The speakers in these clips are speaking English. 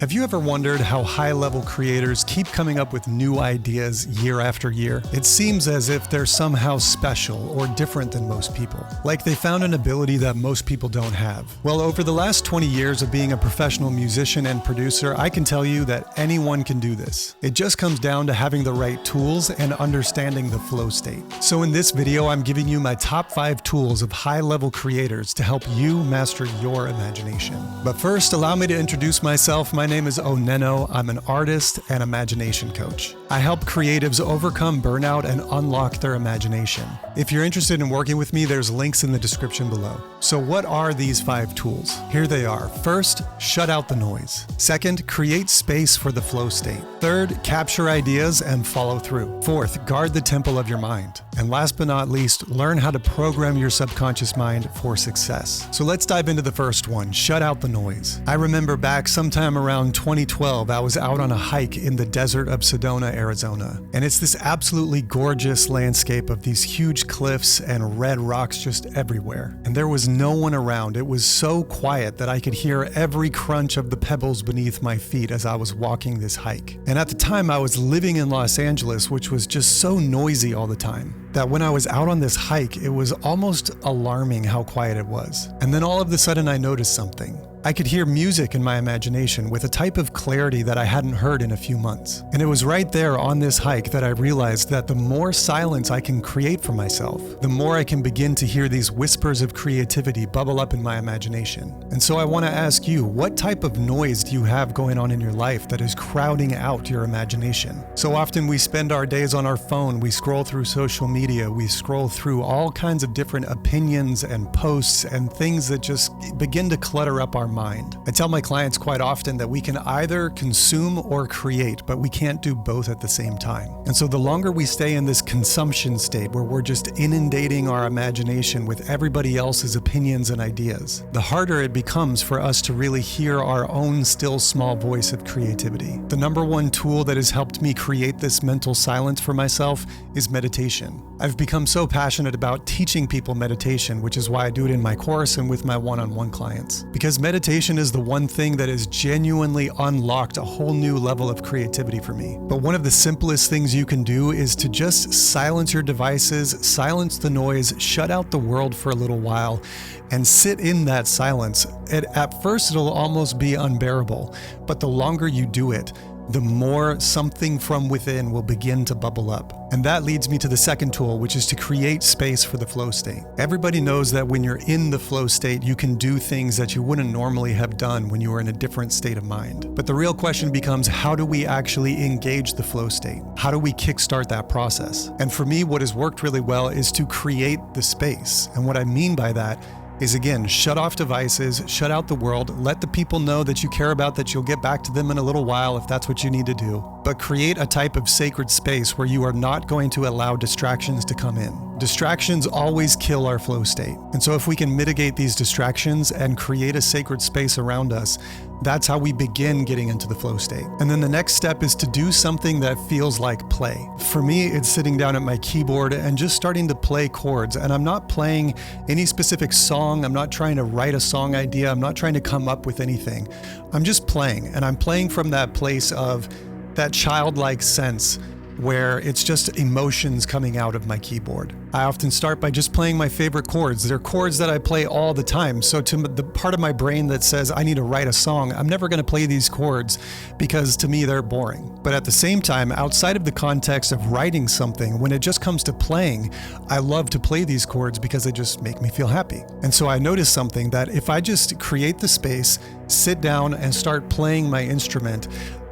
Have you ever wondered how high-level creators keep coming up with new ideas year after year? It seems as if they're somehow special or different than most people, like they found an ability that most people don't have. Well, over the last 20 years of being a professional musician and producer, I can tell you that anyone can do this. It just comes down to having the right tools and understanding the flow state. So in this video, I'm giving you my top 5 tools of high-level creators to help you master your imagination. But first, allow me to introduce myself. My name is OnenO. I'm an artist and imagination coach. I help creatives overcome burnout and unlock their imagination. If you're interested in working with me, there's links in the description below. So what are these 5 tools? Here they are. First, shut out the noise. Second, create space for the flow state. Third, capture ideas and follow through. Fourth, guard the tempo of your mind. And last but not least, learn how to program your subconscious mind for success. So let's dive into the first one, shut out the noise. I remember back sometime around 2012, I was out on a hike in the desert of Sedona, Arizona. And it's this absolutely gorgeous landscape of these huge cliffs and red rocks just everywhere. And there was no one around. It was so quiet that I could hear every crunch of the pebbles beneath my feet as I was walking this hike. And at the time, I was living in Los Angeles, which was just so noisy all the time, that when I was out on this hike, it was almost alarming how quiet it was. And then all of a sudden I noticed something. I could hear music in my imagination with a type of clarity that I hadn't heard in a few months. And it was right there on this hike that I realized that the more silence I can create for myself, the more I can begin to hear these whispers of creativity bubble up in my imagination. And so I want to ask you, what type of noise do you have going on in your life that is crowding out your imagination? So often we spend our days on our phone, we scroll through social media, we scroll through all kinds of different opinions and posts and things that just begin to clutter up our mind. I tell my clients quite often that we can either consume or create, but we can't do both at the same time. And so the longer we stay in this consumption state where we're just inundating our imagination with everybody else's opinions and ideas, the harder it becomes for us to really hear our own still small voice of creativity. The number one tool that has helped me create this mental silence for myself is meditation. I've become so passionate about teaching people meditation, which is why I do it in my course and with my one-on-one clients. Because meditation is the one thing that has genuinely unlocked a whole new level of creativity for me. But one of the simplest things you can do is to just silence your devices, silence the noise, shut out the world for a little while, and sit in that silence. At first, it'll almost be unbearable, but the longer you do it, the more something from within will begin to bubble up. And that leads me to the second tool, which is to create space for the flow state. Everybody knows that when you're in the flow state, you can do things that you wouldn't normally have done when you were in a different state of mind. But the real question becomes, how do we actually engage the flow state? How do we kickstart that process? And for me, what has worked really well is to create the space. And what I mean by that is, again, shut off devices, shut out the world, let the people know that you care about, that you'll get back to them in a little while if that's what you need to do. But create a type of sacred space where you are not going to allow distractions to come in. Distractions always kill our flow state. And so if we can mitigate these distractions and create a sacred space around us, that's how we begin getting into the flow state. And then the next step is to do something that feels like play. For me, it's sitting down at my keyboard and just starting to play chords. And I'm not playing any specific song. I'm not trying to write a song idea. I'm not trying to come up with anything. I'm just playing. And I'm playing from that place of that childlike sense where it's just emotions coming out of my keyboard. I often start by just playing my favorite chords. They're chords that I play all the time. So to the part of my brain that says I need to write a song, I'm never going to play these chords because to me they're boring. But at the same time, outside of the context of writing something, when it just comes to playing, I love to play these chords because they just make me feel happy. And so I noticed something, that if I just create the space, sit down and start playing my instrument,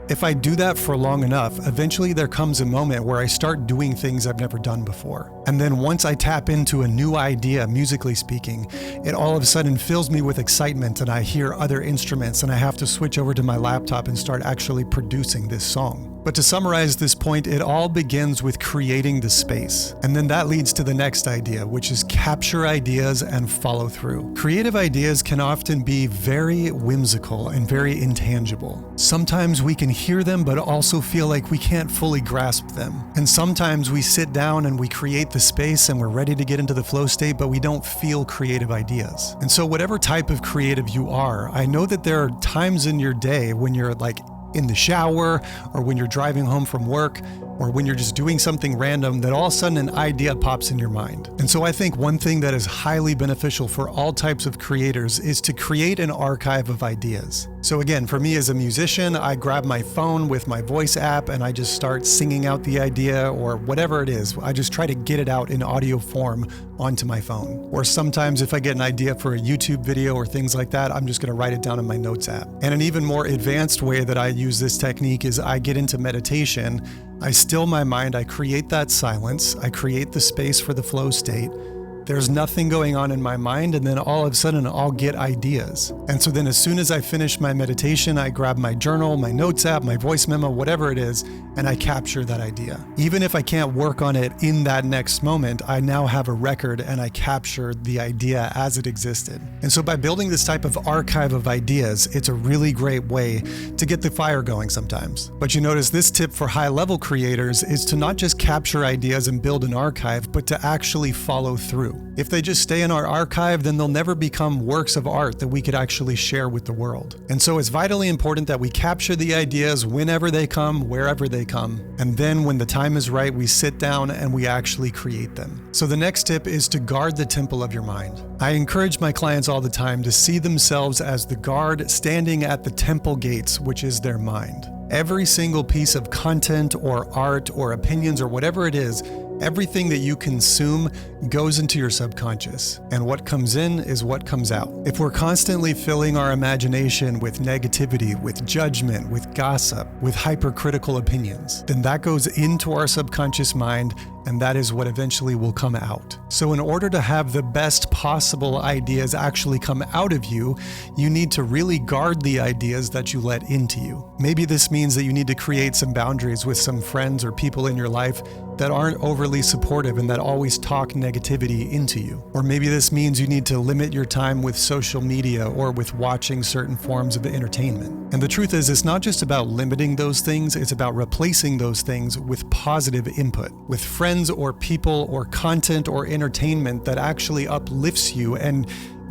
if I do that for long enough, eventually there comes a moment where I start doing things I've never done before. And then once I tap into a new idea, musically speaking, it all of a sudden fills me with excitement, and I hear other instruments and I have to switch over to my laptop and start actually producing this song. But to summarize this point, it all begins with creating the space. And then that leads to the next idea, which is capture ideas and follow through. Creative ideas can often be very whimsical and very intangible. Sometimes we can hear them, but also feel like we can't fully grasp them. And sometimes we sit down and we create the space and we're ready to get into the flow state, but we don't feel creative ideas. And so whatever type of creative you are, I know that there are times in your day when you're like in the shower, or when you're driving home from work, or when you're just doing something random, that all of a sudden an idea pops in your mind. And so I think one thing that is highly beneficial for all types of creators is to create an archive of ideas. So again, for me as a musician, I grab my phone with my voice app and I just start singing out the idea or whatever it is. I just try to get it out in audio form onto my phone. Or sometimes if I get an idea for a YouTube video or things like that, I'm just gonna write it down in my notes app. And an even more advanced way that I use this technique is I get into meditation, I still my mind, I create that silence, I create the space for the flow state. There's nothing going on in my mind, and then all of a sudden I'll get ideas. And so then as soon as I finish my meditation, I grab my journal, my notes app, my voice memo, whatever it is, and I capture that idea. Even if I can't work on it in that next moment, I now have a record and I capture the idea as it existed. And so by building this type of archive of ideas, it's a really great way to get the fire going sometimes. But you notice this tip for high-level creators is to not just capture ideas and build an archive, but to actually follow through. If they just stay in our archive, then they'll never become works of art that we could actually share with the world. And so it's vitally important that we capture the ideas whenever they come, wherever they come. And then when the time is right, we sit down and we actually create them. So the next tip is to guard the temple of your mind. I encourage my clients all the time to see themselves as the guard standing at the temple gates, which is their mind. Every single piece of content or art or opinions or whatever it is, everything that you consume goes into your subconscious, and what comes in is what comes out. If we're constantly filling our imagination with negativity, with judgment, with gossip, with hypercritical opinions, then that goes into our subconscious mind, and that is what eventually will come out. So in order to have the best possible ideas actually come out of you, you need to really guard the ideas that you let into you. Maybe this means that you need to create some boundaries with some friends or people in your life that aren't overly supportive and that always talk negativity into you. Or maybe this means you need to limit your time with social media or with watching certain forms of entertainment. And the truth is, it's not just about limiting those things, it's about replacing those things with positive input, with friends or people or content or entertainment that actually uplifts you and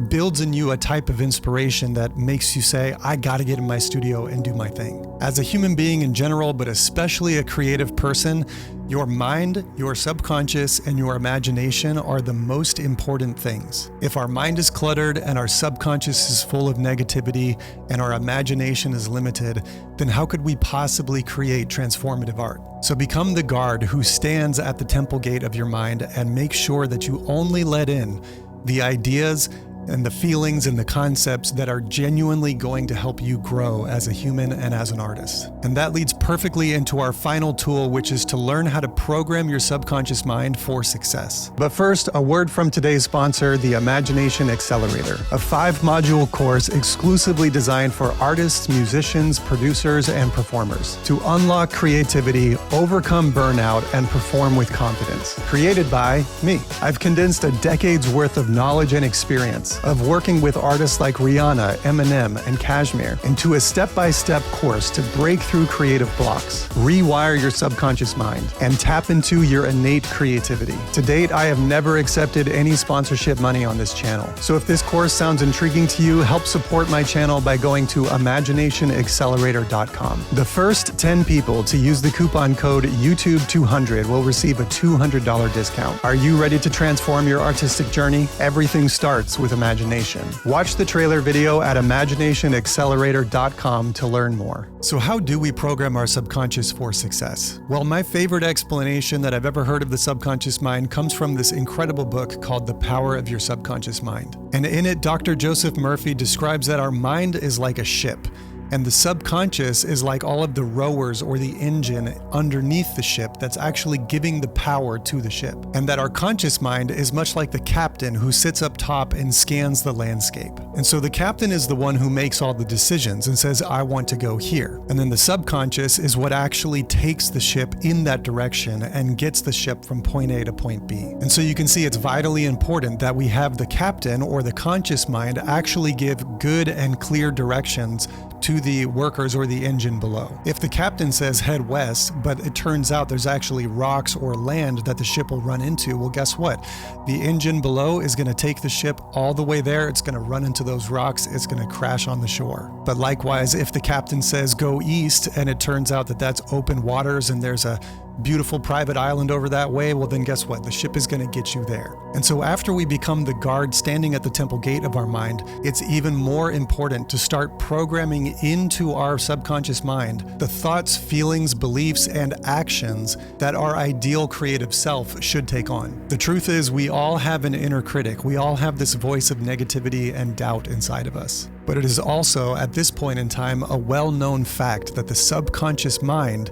builds in you a type of inspiration that makes you say, I gotta get in my studio and do my thing. As a human being in general, but especially a creative person, your mind, your subconscious, and your imagination are the most important things. If our mind is cluttered and our subconscious is full of negativity and our imagination is limited, then how could we possibly create transformative art? So become the guard who stands at the temple gate of your mind and make sure that you only let in the ideas and the feelings and the concepts that are genuinely going to help you grow as a human and as an artist. And that leads perfectly into our final tool, which is to learn how to program your subconscious mind for success. But first, a word from today's sponsor, the Imagination Accelerator, a 5-module course exclusively designed for artists, musicians, producers, and performers to unlock creativity, overcome burnout, and perform with confidence. Created by me. I've condensed a decade's worth of knowledge and experience of working with artists like Rihanna, Eminem, and Kashmir into a step-by-step course to break through creative blocks, rewire your subconscious mind, and tap into your innate creativity. To date, I have never accepted any sponsorship money on this channel. So if this course sounds intriguing to you, help support my channel by going to imaginationaccelerator.com. The first 10 people to use the coupon code YouTube200 will receive a $200 discount. Are you ready to transform your artistic journey? Everything starts with imagination. Watch the trailer video at imaginationaccelerator.com to learn more. So how do we program our subconscious for success? Well, my favorite explanation that I've ever heard of the subconscious mind comes from this incredible book called The Power of Your Subconscious Mind. And in it, Dr. Joseph Murphy describes that our mind is like a ship. And the subconscious is like all of the rowers or the engine underneath the ship that's actually giving the power to the ship. And that our conscious mind is much like the captain who sits up top and scans the landscape. And so the captain is the one who makes all the decisions and says, I want to go here. And then the subconscious is what actually takes the ship in that direction and gets the ship from point A to point B. And so you can see it's vitally important that we have the captain or the conscious mind actually give good and clear directions to the workers or the engine below. If the captain says head west, but it turns out there's actually rocks or land that the ship will run into, well, guess what? The engine below is going to take the ship all the way there. It's going to run into those rocks. It's going to crash on the shore. But likewise, if the captain says go east and it turns out that that's open waters and there's a beautiful private island over that way, well then guess what? The ship is going to get you there. And so after we become the guard standing at the temple gate of our mind, it's even more important to start programming into our subconscious mind the thoughts, feelings, beliefs, and actions that our ideal creative self should take on. The truth is, we all have an inner critic. We all have this voice of negativity and doubt inside of us. But it is also, at this point in time, a well-known fact that the subconscious mind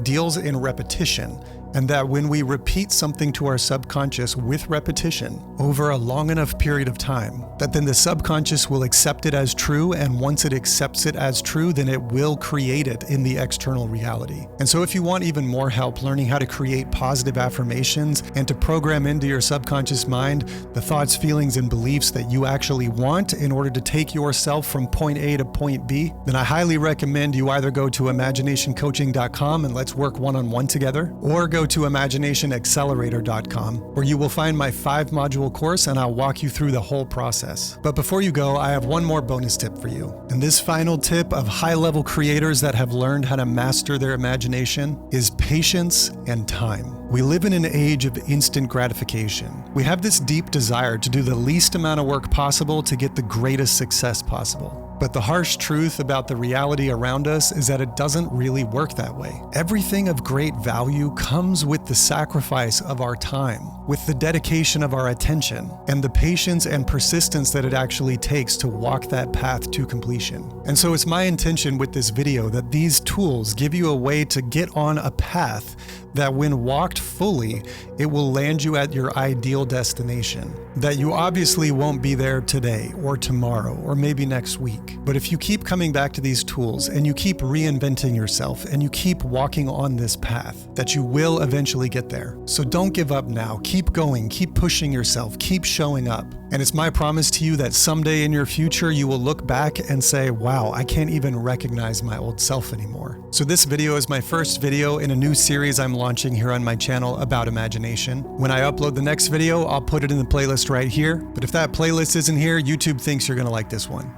deals in repetition, and that when we repeat something to our subconscious with repetition over a long enough period of time, that then the subconscious will accept it as true, and once it accepts it as true, then it will create it in the external reality. And so if you want even more help learning how to create positive affirmations and to program into your subconscious mind the thoughts, feelings, and beliefs that you actually want in order to take yourself from point A to point B, then I highly recommend you either go to imaginationcoaching.com and let's work one-on-one together, or go to imaginationaccelerator.com, where you will find my 5-module course and I'll walk you through the whole process. But before you go, I have one more bonus tip for you. And this final tip of high-level creators that have learned how to master their imagination is patience and time. We live in an age of instant gratification. We have this deep desire to do the least amount of work possible to get the greatest success possible. But the harsh truth about the reality around us is that it doesn't really work that way. Everything of great value comes with the sacrifice of our time, with the dedication of our attention, and the patience and persistence that it actually takes to walk that path to completion. And so it's my intention with this video that these tools give you a way to get on a path that when walked fully, it will land you at your ideal destination. That you obviously won't be there today or tomorrow or maybe next week. But if you keep coming back to these tools and you keep reinventing yourself and you keep walking on this path, that you will eventually get there. So don't give up now. Keep going, keep pushing yourself, keep showing up. And it's my promise to you that someday in your future, you will look back and say, wow, I can't even recognize my old self anymore. So this video is my first video in a new series I'm launching here on my channel about imagination. When I upload the next video, I'll put it in the playlist right here. But if that playlist isn't here, YouTube thinks you're gonna like this one.